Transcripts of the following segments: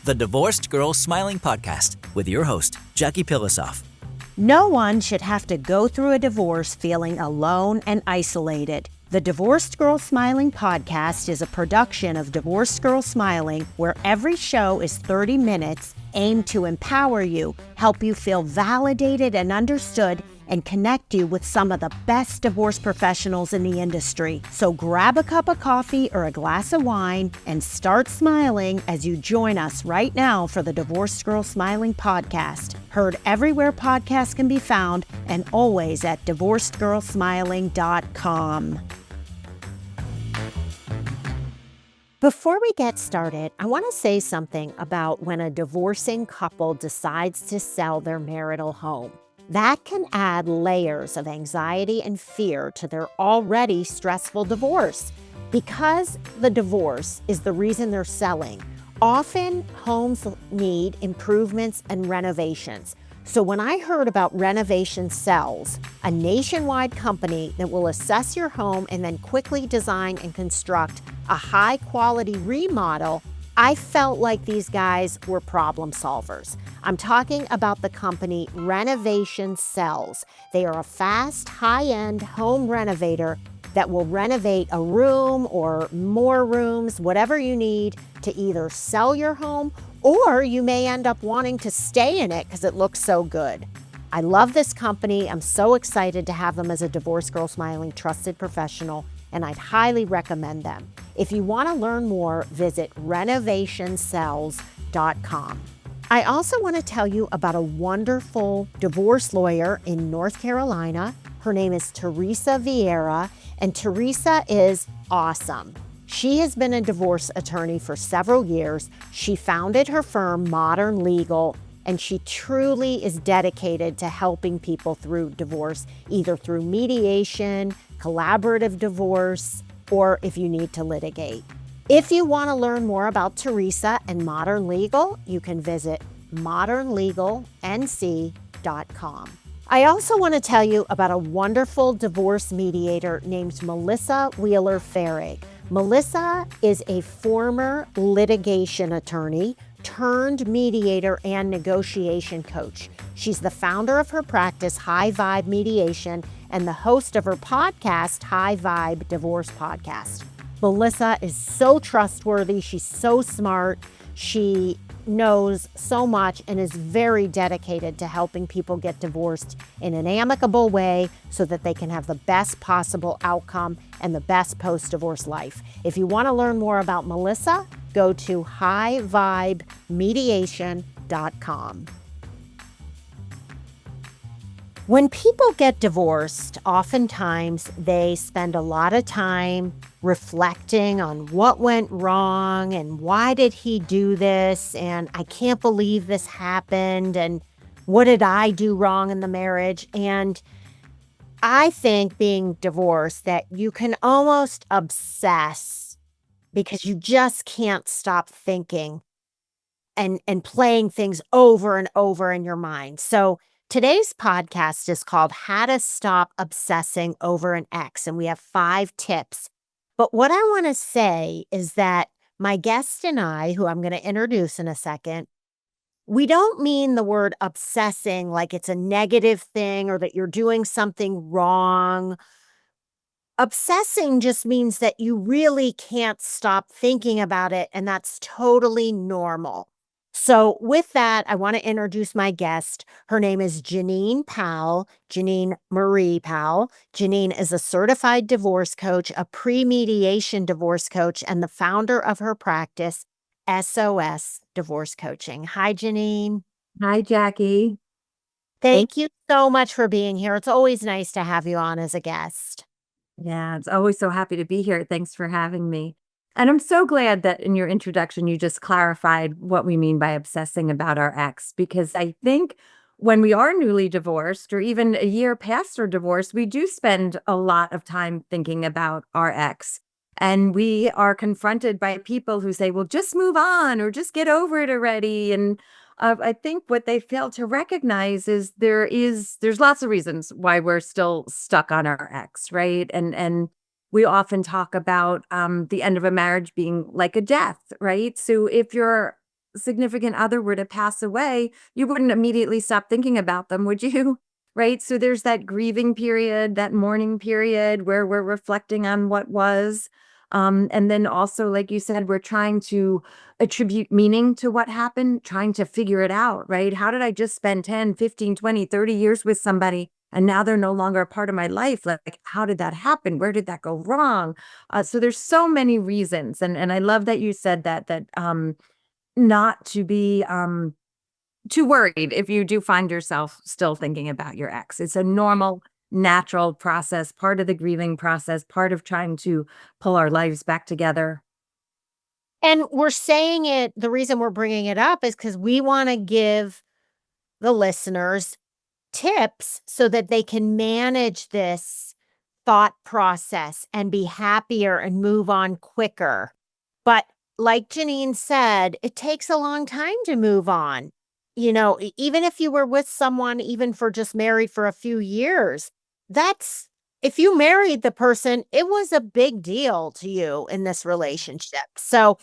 the Divorced Girl Smiling Podcast with your host, Jackie Pilosoff. No one should have to go through a divorce feeling alone and isolated. The Divorced Girl Smiling Podcast is a production of Divorced Girl Smiling, where every show is 30 minutes aimed to empower you, help you feel validated and understood, and connect you with some of the best divorce professionals in the industry. So grab a cup of coffee or a glass of wine and start smiling as you join us right now for the Divorced Girl Smiling Podcast. Heard everywhere podcasts can be found and always at divorcedgirlsmiling.com. Before we get started, I want to say something about when a divorcing couple decides to sell their marital home. That can add layers of anxiety and fear to their already stressful divorce. Because the divorce is the reason they're selling, often homes need improvements and renovations. So when I heard about Renovation Sells, a nationwide company that will assess your home and then quickly design and construct a high-quality remodel, I felt like these guys were problem solvers. I'm talking about the company Renovation Sells. They are a fast, high-end home renovator that will renovate a room or more rooms, whatever you need to either sell your home or you may end up wanting to stay in it because it looks so good. I love this company. I'm so excited to have them as a Divorced Girl Smiling trusted professional, and I'd highly recommend them. If you want to learn more, visit renovationsells.com. I also want to tell you about a wonderful divorce lawyer in North Carolina. Her name is Teresa Vieira, and Teresa is awesome. She has been a divorce attorney for several years. She founded her firm, Modern Legal, and she truly is dedicated to helping people through divorce, either through mediation, collaborative divorce, or if you need to litigate. If you want to learn more about Teresa and Modern Legal, you can visit modernlegalnc.com. I also want to tell you about a wonderful divorce mediator named Melissa Wheeler-Farrig. Melissa is a former litigation attorney turned mediator and negotiation coach. She's the founder of her practice, High Vibe Mediation, and the host of her podcast, High Vibe Divorce Podcast. Melissa is so trustworthy. She's so smart. She knows so much and is very dedicated to helping people get divorced in an amicable way so that they can have the best possible outcome and the best post-divorce life. If you want to learn more about Melissa, go to highvibemediation.com. When people get divorced, oftentimes they spend a lot of time reflecting on what went wrong and why did he do this, and I can't believe this happened, and what did I do wrong in the marriage? And I think being divorced that you can almost obsess because you just can't stop thinking and playing things over and over in your mind. So today's podcast is called How to Stop Obsessing Over an Ex, and we have 5 tips. But what I want to say is that my guest and I, who I'm going to introduce in a second, we don't mean the word obsessing like it's a negative thing or that you're doing something wrong. Obsessing just means that you really can't stop thinking about it, and that's totally normal. So with that, I want to introduce my guest. Her name is Janine Powell, Janine Marie Powell. Janine is a certified divorce coach, a pre-mediation divorce coach, and the founder of her practice, SOS Divorce Coaching. Hi, Janine. Hi, Jackie. Thank you so much for being here. It's always nice to have you on as a guest. Yeah, it's always so happy to be here. Thanks for having me. And I'm so glad that in your introduction, you just clarified what we mean by obsessing about our ex, because I think when we are newly divorced or even a year past our divorce, we do spend a lot of time thinking about our ex. And we are confronted by people who say, well, just move on or just get over it already. And I think what they fail to recognize is there's lots of reasons why we're still stuck on our ex, right? And we often talk about the end of a marriage being like a death, right? So if you're significant other were to pass away, you wouldn't immediately stop thinking about them, would you? Right? So there's that grieving period, that mourning period where we're reflecting on what was. And then also, like you said, we're trying to attribute meaning to what happened, trying to figure it out, right? How did I just spend 10, 15, 20, 30 years with somebody and now they're no longer a part of my life? Like, how did that happen? Where did that go wrong? So there's so many reasons. And I love that you said that not to be too worried if you do find yourself still thinking about your ex. It's a normal, natural process, part of the grieving process, part of trying to pull our lives back together. And we're saying it, the reason we're bringing it up is because we want to give the listeners tips so that they can manage this thought process and be happier and move on quicker. But like Janine said, it takes a long time to move on. Even if you were with someone, even for just married for a few years, that's if you married the person, it was a big deal to you in this relationship. So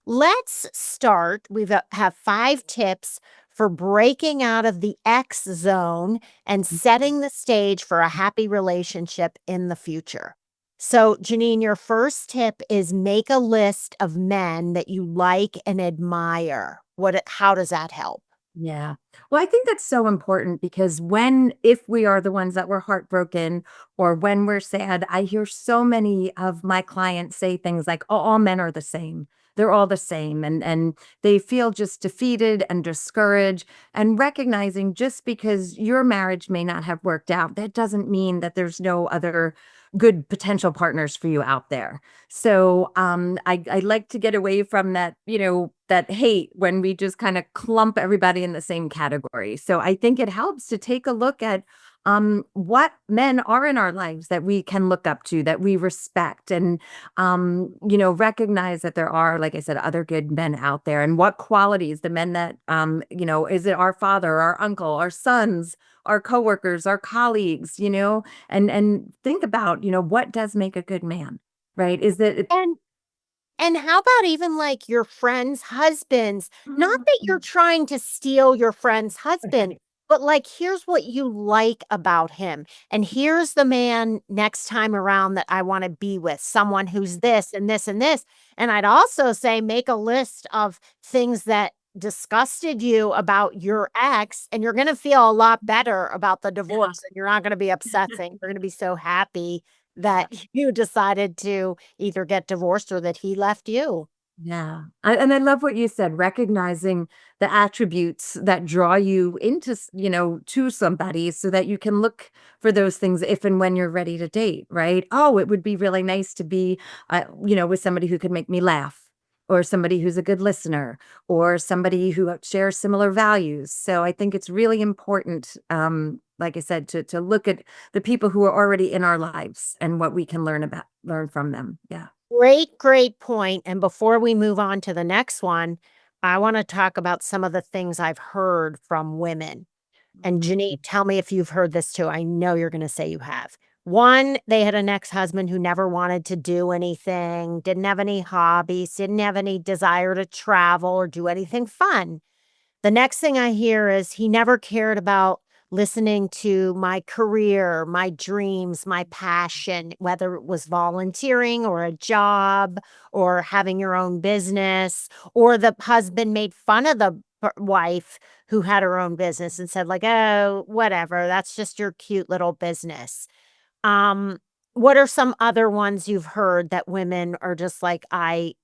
let's start. Have 5 tips for breaking out of the X zone and setting the stage for a happy relationship in the future. So, Janine, your first tip is make a list of men that you like and admire. How does that help? Yeah. Well, I think that's so important because if we are the ones that were heartbroken or when we're sad, I hear so many of my clients say things like, oh, all men are the same. They're all the same. And they feel just defeated and discouraged. And recognizing just because your marriage may not have worked out, that doesn't mean that there's no other good potential partners for you out there. So I like to get away from that, that hate when we just kind of clump everybody in the same category. So I think it helps to take a look at what men are in our lives that we can look up to, that we respect, and recognize that there are, like I said, other good men out there, and what qualities the men that is it our father, our uncle, our sons, our coworkers, our colleagues, and think about, what does make a good man, right? Is that And how about even like your friends' husbands? Not that you're trying to steal your friend's husband, but like, here's what you like about him. And here's the man next time around that I want to be with, someone who's this and this and this. And I'd also say make a list of things that disgusted you about your ex, and you're going to feel a lot better about the divorce. And you're not going to be obsessing. You're going to be so happy that you decided to either get divorced or that he left you. Yeah. And I love what you said, recognizing the attributes that draw you into, to somebody so that you can look for those things if and when you're ready to date, right? Oh, it would be really nice to be, with somebody who could make me laugh, or somebody who's a good listener, or somebody who shares similar values. So I think it's really important, like I said, to look at the people who are already in our lives and what we can learn from them. Yeah. Great point. And before we move on to the next one, I want to talk about some of the things I've heard from women. And Janine, tell me if you've heard this too. I know you're going to say you have. One, they had an ex-husband who never wanted to do anything, didn't have any hobbies, didn't have any desire to travel or do anything fun. The next thing I hear is he never cared about listening to my career, my dreams, my passion, whether it was volunteering or a job or having your own business, or the husband made fun of the wife who had her own business and said like, "Oh, whatever, that's just your cute little business." Um, what are some other ones you've heard that women are just like, "I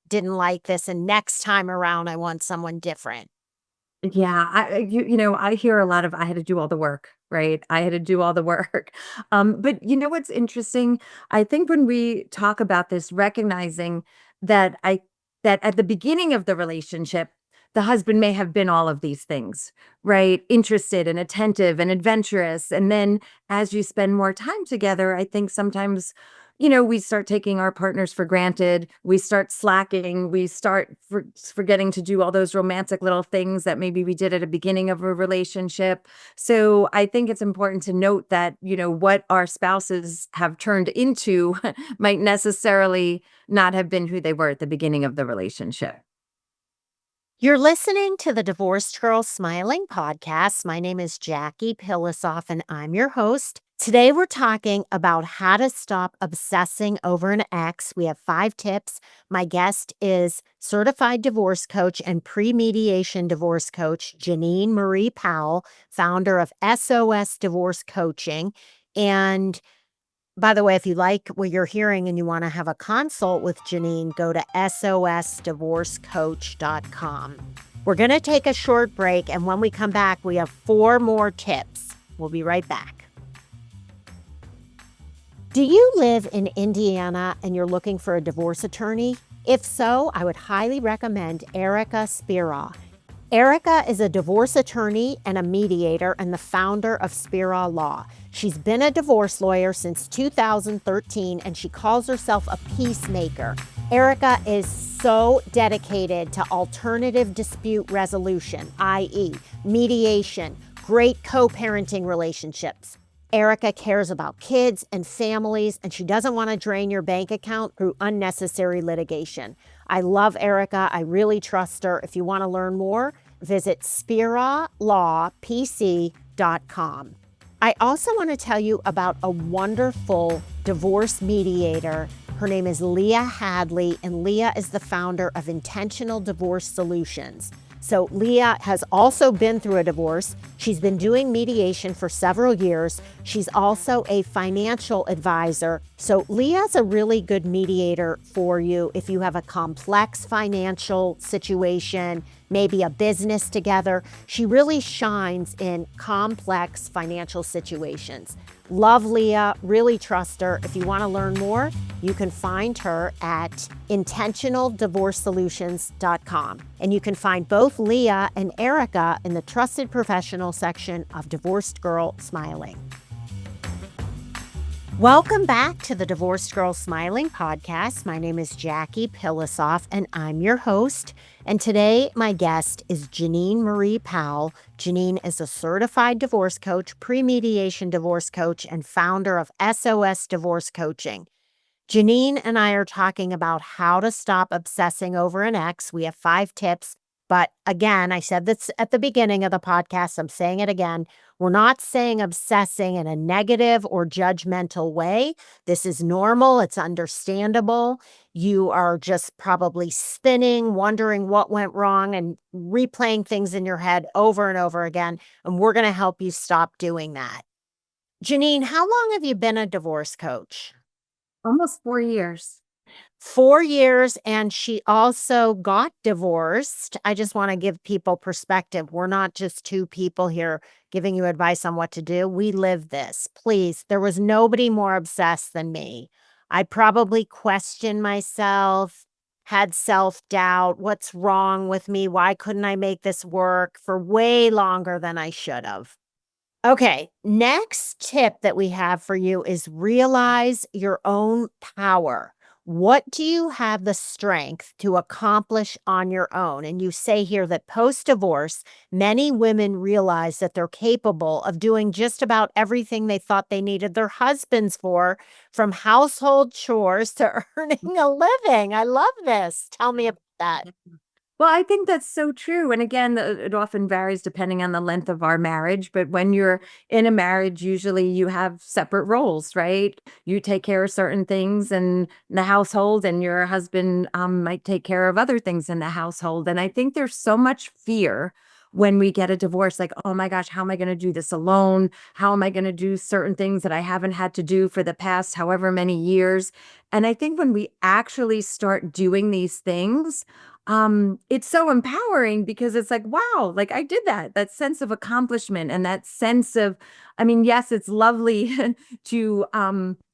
didn't like this, and next time around I want someone different." Yeah, I hear a lot of I had to do all the work, right? I had to do all the work. But you know what's interesting? I think when we talk about this, recognizing that that at the beginning of the relationship, the husband may have been all of these things, right? Interested and attentive and adventurous. And then as you spend more time together, I think sometimes we start taking our partners for granted. We start slacking. We start forgetting to do all those romantic little things that maybe we did at the beginning of a relationship. So I think it's important to note that, what our spouses have turned into might necessarily not have been who they were at the beginning of the relationship. You're listening to the Divorced Girl Smiling podcast. My name is Jackie Pilosoff, and I'm your host. Today, we're talking about how to stop obsessing over an ex. We have 5 tips. My guest is certified divorce coach and pre-mediation divorce coach, Janine Marie Powell, founder of SOS Divorce Coaching. And by the way, if you like what you're hearing and you want to have a consult with Janine, go to sosdivorcecoach.com. We're going to take a short break, and when we come back, we have 4 more tips. We'll be right back. Do you live in Indiana and you're looking for a divorce attorney? If so, I would highly recommend Erica Spira. Erica is a divorce attorney and a mediator and the founder of Spira Law. She's been a divorce lawyer since 2013, and she calls herself a peacemaker. Erica is so dedicated to alternative dispute resolution, i.e., mediation, great co-parenting relationships. Erica cares about kids and families, and she doesn't want to drain your bank account through unnecessary litigation. I love Erica. I really trust her. If you want to learn more, visit SpiraLawPC.com. I also want to tell you about a wonderful divorce mediator. Her name is Leah Hadley, and Leah is the founder of Intentional Divorce Solutions. So Leah has also been through a divorce. She's been doing mediation for several years. She's also a financial advisor. So Leah's a really good mediator for you if you have a complex financial situation, maybe a business together. She really shines in complex financial situations. Love Leah, really trust her. If you want to learn more, you can find her at intentionaldivorcesolutions.com. And you can find both Leah and Erica in the Trusted Professional section of Divorced Girl Smiling. Welcome back to the Divorced Girl Smiling podcast. My name is Jackie Pilosoff, and I'm your host. And today, my guest is Janine Marie Powell. Janine is a certified divorce coach, pre-mediation divorce coach, and founder of SOS Divorce Coaching. Janine and I are talking about how to stop obsessing over an ex. We have 5 tips. But again, I said this at the beginning of the podcast. I'm saying it again. We're not saying obsessing in a negative or judgmental way. This is normal. It's understandable. You are just probably spinning, wondering what went wrong, and replaying things in your head over and over again. And we're going to help you stop doing that. Janine, how long have you been a divorce coach? Almost 4 years. 4 years, and she also got divorced. I just want to give people perspective. We're not just 2 people here giving you advice on what to do. We live this. Please, there was nobody more obsessed than me. I probably questioned myself, had self-doubt. What's wrong with me? Why couldn't I make this work for way longer than I should have? Okay, next tip that we have for you is realize your own power. What do you have the strength to accomplish on your own? And you say here that post-divorce, many women realize that they're capable of doing just about everything they thought they needed their husbands for, from household chores to earning a living. I love this. Tell me about that. Well, I think that's so true. And again, it often varies depending on the length of our marriage. But when you're in a marriage, usually you have separate roles, right? You take care of certain things in the household, and your husband might take care of other things in the household. And I think there's so much fear when we get a divorce, like, oh my gosh, how am I going to do this alone? How am I going to do certain things that I haven't had to do for the past however many years? And I think when we actually start doing these things, it's so empowering, because it's like, wow, like I did that sense of accomplishment, and that sense of, I mean, yes, it's lovely to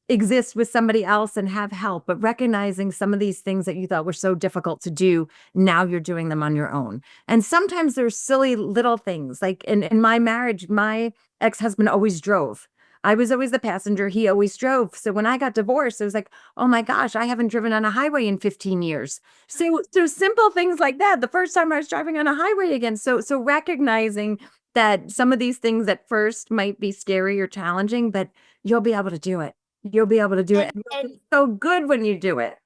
exist with somebody else and have help, but recognizing some of these things that you thought were so difficult to do, now you're doing them on your own. And sometimes there's silly little things, like in my marriage, my ex-husband always drove. I was always the passenger. He always drove. So when I got divorced, it was like, oh my gosh, I haven't driven on a highway in 15 years. So simple things like that. The first time I was driving on a highway again. So recognizing that some of these things at first might be scary or challenging, but you'll be able to do it. You'll be able to do it. And It's so good when you do it.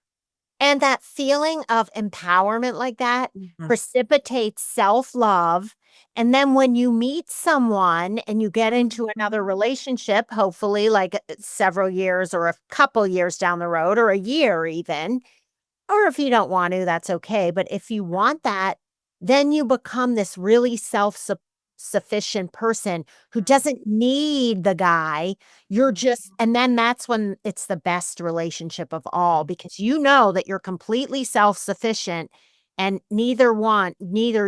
And that feeling of empowerment like that Mhm. precipitates self-love, and then when you meet someone and you get into another relationship, hopefully, like, several years or a couple years down the road or a year even, or if you don't want to, that's okay, but if you want that, then you become this really sufficient person who doesn't need the guy. You're just and then that's when it's the best relationship of all because you know that you're completely self-sufficient and neither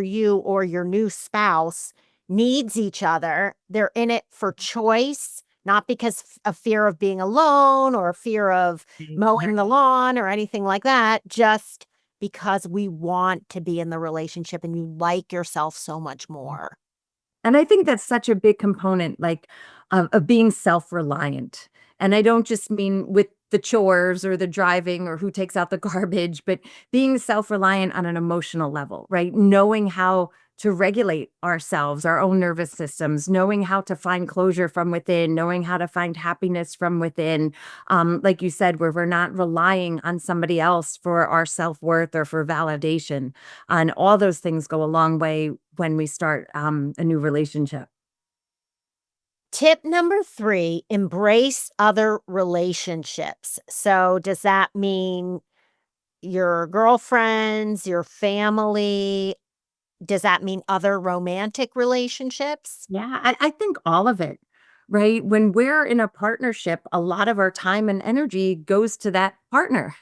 you or your new spouse needs each other. They're in it for choice, not because of fear of being alone or fear of Right. mowing the lawn or anything like that, just because we want to be in the relationship and you like yourself so much more. And I think that's such a big component, like, of being self-reliant. And I don't just mean with the chores or the driving or who takes out the garbage, but being self-reliant on an emotional level, right? Knowing how to regulate ourselves, our own nervous systems, knowing how to find closure from within, knowing how to find happiness from within. Like you said, where we're not relying on somebody else for our self-worth or for validation. And all those things go a long way when we start, a new relationship. Tip number 3, embrace other relationships. So, does that mean your girlfriends, your family? Does that mean other romantic relationships? Yeah, I think all of it, right? When we're in a partnership, a lot of our time and energy goes to that partner.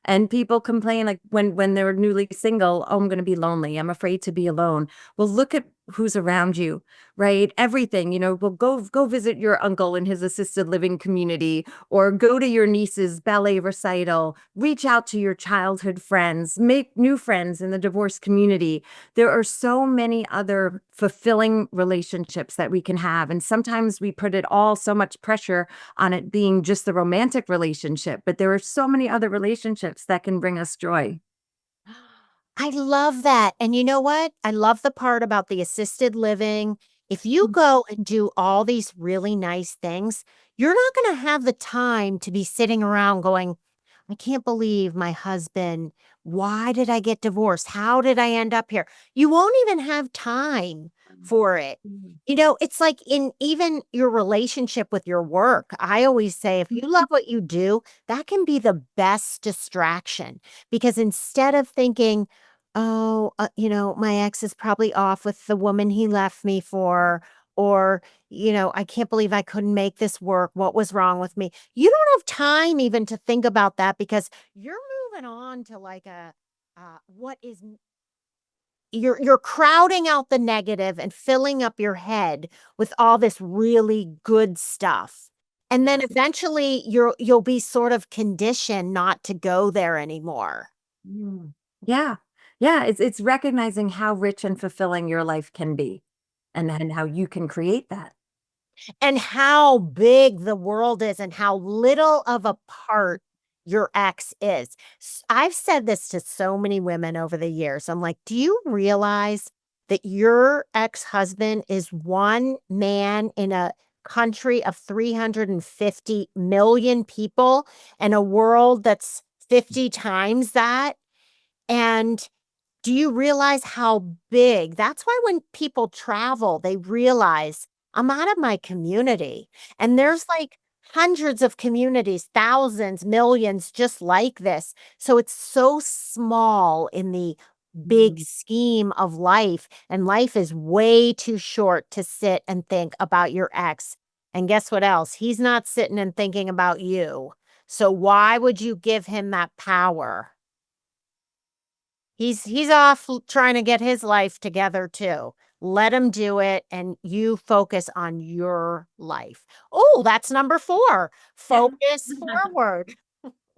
And people complain like when they're newly single, "Oh, I'm gonna be lonely. I'm afraid to be alone." Well, look at who's around you, right? Everything, well, go visit your uncle in his assisted living community or go to your niece's ballet recital, reach out to your childhood friends, make new friends in the divorce community. There are so many other fulfilling relationships that we can have, and sometimes we put it all so much pressure on it being just the romantic relationship, but there are so many other relationships that can bring us joy. I love that, and you know what? I love the part about the assisted living. If you go and do all these really nice things, you're not gonna have the time to be sitting around going, I can't believe my husband. Why did I get divorced? How did I end up here? You won't even have time for it. Mhm. It's like in even your relationship with your work. I always say if you love what you do, that can be the best distraction because instead of thinking, oh, my ex is probably off with the woman he left me for, or, I can't believe I couldn't make this work. What was wrong with me? You don't have time even to think about that because you're moving on to like what is you're crowding out the negative and filling up your head with all this really good stuff. And then eventually you'll be sort of conditioned not to go there anymore. Mm. Yeah. Yeah, it's recognizing how rich and fulfilling your life can be and how you can create that. And how big the world is and how little of a part your ex is. I've said this to so many women over the years. I'm like, do you realize that your ex husband is one man in a country of 350 million people and a world that's 50 times that? And do you realize how big that's why when people travel, they realize, "I'm out of my community," and there's, like, hundreds of communities, thousands, millions just like this, so it's so small in the big Mm. scheme of life, and life is way too short to sit and think about your ex, and guess what else? He's not sitting and thinking about you, so why would you give him that power? He's off trying to get his life together too. Let him do it and you focus on your life. Oh, that's number 4. Focus forward.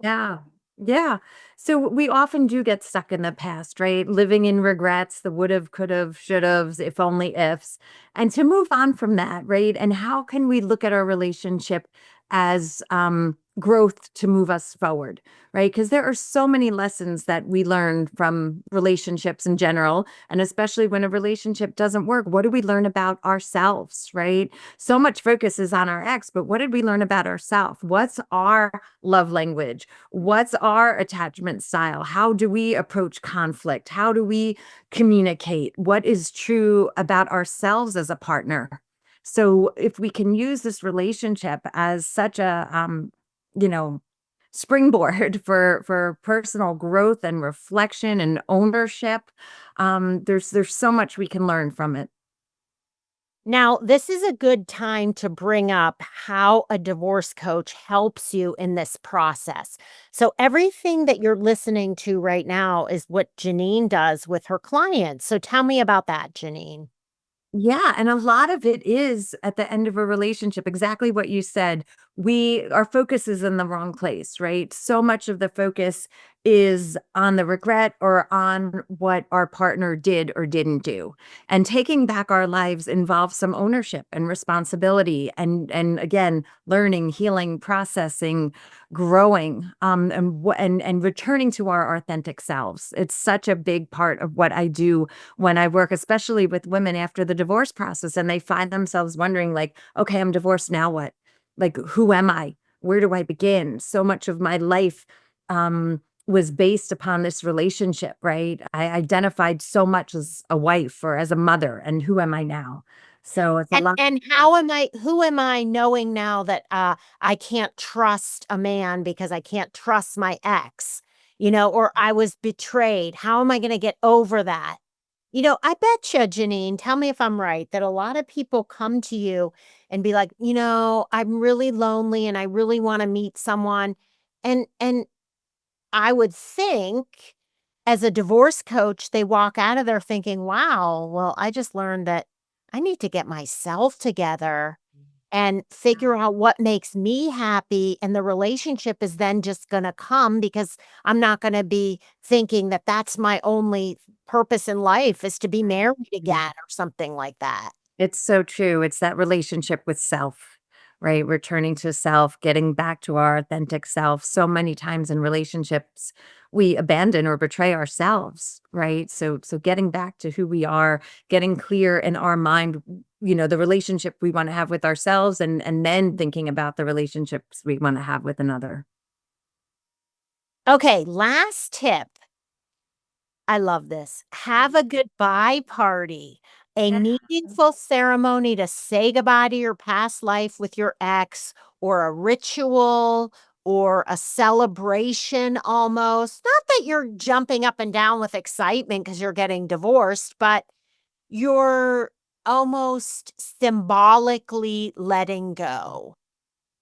Yeah. Yeah. So we often do get stuck in the past, right? Living in regrets, the would've, could've, should've's, if only ifs. And to move on from that, right? And how can we look at our relationship as growth to move us forward, right? Because there are so many lessons that we learn from relationships in general, and especially when a relationship doesn't work. What do we learn about ourselves, right? So much focus is on our ex, but what did we learn about ourselves? What's our love language? What's our attachment style? How do we approach conflict? How do we communicate? What is true about ourselves as a partner? So if we can use this relationship as such a you know, springboard for personal growth and reflection and ownership, there's so much we can learn from it. Now, this is a good time to bring up how a divorce coach helps you in this process. So, everything that you're listening to right now is what Janine does with her clients. So, tell me about that, Janine. Yeah, and a lot of it is at the end of a relationship, exactly what you said. Our focus is in the wrong place, right? So much of the focus is on the regret or on what our partner did or didn't do. And taking back our lives involves some ownership and responsibility and again, learning, healing, processing, growing, and returning to our authentic selves. It's such a big part of what I do when I work, especially with women after the divorce process, and they find themselves wondering, like, okay, I'm divorced, now what? Like, who am I? Where do I begin? So much of my life was based upon this relationship, right? I identified so much as a wife or as a mother, and who am I now? So it's a lot. And how am I who am I knowing now that, I can't trust a man because I can't trust my ex, or I was betrayed. How am I gonna get over that? I bet you, Janine, tell me if I'm right, that a lot of people come to you and be like, I'm really lonely and I really wanna meet someone. And I would think as a divorce coach, they walk out of there thinking, wow, well, I just learned that I need to get myself together and figure out what makes me happy. And the relationship is then just going to come because I'm not going to be thinking that that's my only purpose in life is to be married again or something like that. It's so true. It's that relationship with self, right? Returning to self, getting back to our authentic self. So many times in relationships, we abandon or betray ourselves, right? So getting back to who we are, getting clear in our mind, the relationship we want to have with ourselves and then thinking about the relationships we want to have with another. Okay, last tip. I love this. Have a goodbye party, a Yeah. meaningful ceremony to say goodbye to your past life with your ex, or a ritual or a celebration almost. Not that you're jumping up and down with excitement because you're getting divorced, but you're almost symbolically letting go.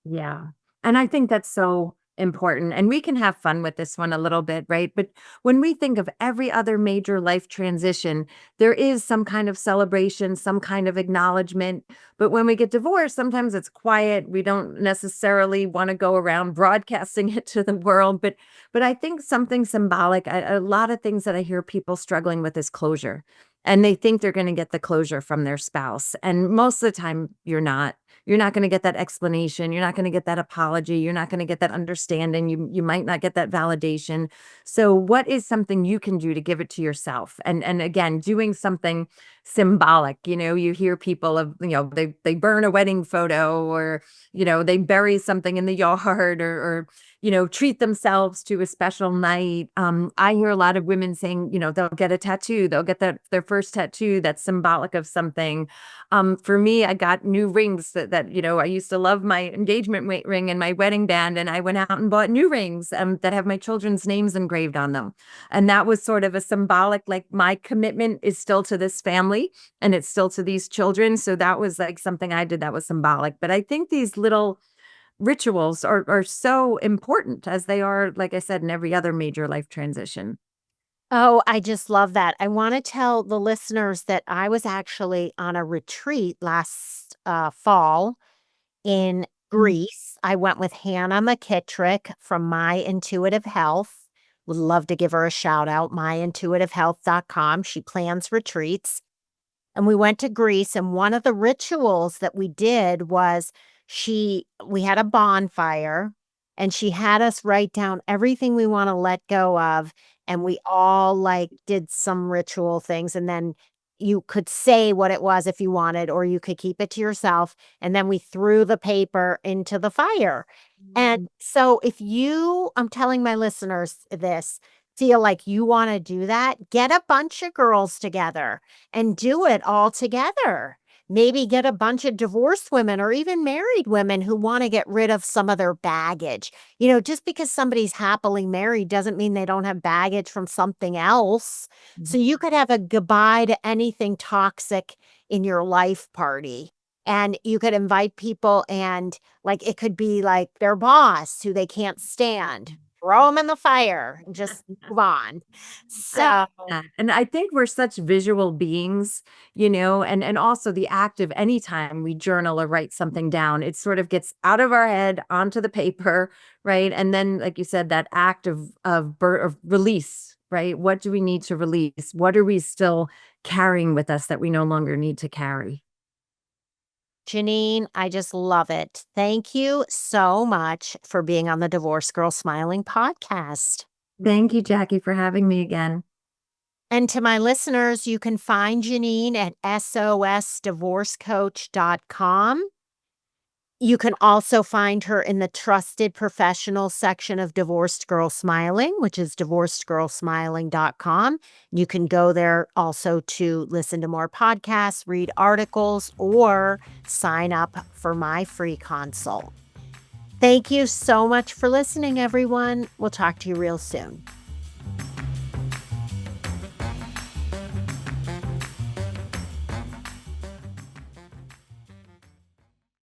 Yeah. And I think that's so important. And we can have fun with this one a little bit, right? But when we think of every other major life transition, there is some kind of celebration, some kind of acknowledgement. But when we get divorced, sometimes it's quiet. We don't necessarily want to go around broadcasting it to the world. But I think something symbolic, a lot of things that I hear people struggling with is closure. And they think they're going to get the closure from their spouse. And most of the time, you're not. You're not gonna get that explanation, you're not gonna get that apology, you're not gonna get that understanding, you might not get that validation. So what is something you can do to give it to yourself? And again, doing something symbolic, you hear people of, they burn a wedding photo or, they bury something in the yard or treat themselves to a special night. I hear a lot of women saying, they'll get a tattoo, they'll get their first tattoo that's symbolic of something. For me, I got new rings that I used to love my engagement ring and my wedding band, and I went out and bought new rings that have my children's names engraved on them. And that was sort of a symbolic, like my commitment is still to this family and it's still to these children. So that was like something I did that was symbolic. But I think these little rituals are so important as they are, like I said, in every other major life transition. Oh, I just love that. I wanna tell the listeners that I was actually on a retreat last, fall in Mm. Greece. I went with Hannah McKittrick from My Intuitive Health. Would love to give her a shout out, myintuitivehealth.com. She plans retreats. And we went to Greece, and one of the rituals that we did was we had a bonfire and she had us write down everything we want to let go of. And we all like did some ritual things. And then you could say what it was if you wanted, or you could keep it to yourself. And then we threw the paper into the fire. And so I'm telling my listeners this, feel like you want to do that, get a bunch of girls together and do it all together. Maybe get a bunch of divorced women or even married women who want to get rid of some of their baggage. Just because somebody's happily married doesn't mean they don't have baggage from something else. So you could have a goodbye to anything toxic in your life party. And you could invite people, and like it could be like their boss who they can't stand. Throw them in the fire and just move on. So And I think we're such visual beings, and also the act of anytime we journal or write something down, it sort of gets out of our head onto the paper, right? And then, like you said, that act of release, right? What do we need to release? What are we still carrying with us that we no longer need to carry? Janine, I just love it. Thank you so much for being on the Divorce Girl Smiling podcast. Thank you, Jackie, for having me again. And to my listeners, you can find Janine at sosdivorcecoach.com. You can also find her in the trusted professional section of Divorced Girl Smiling, which is divorcedgirlsmiling.com. You can go there also to listen to more podcasts, read articles, or sign up for my free consult. Thank you so much for listening, everyone. We'll talk to you real soon.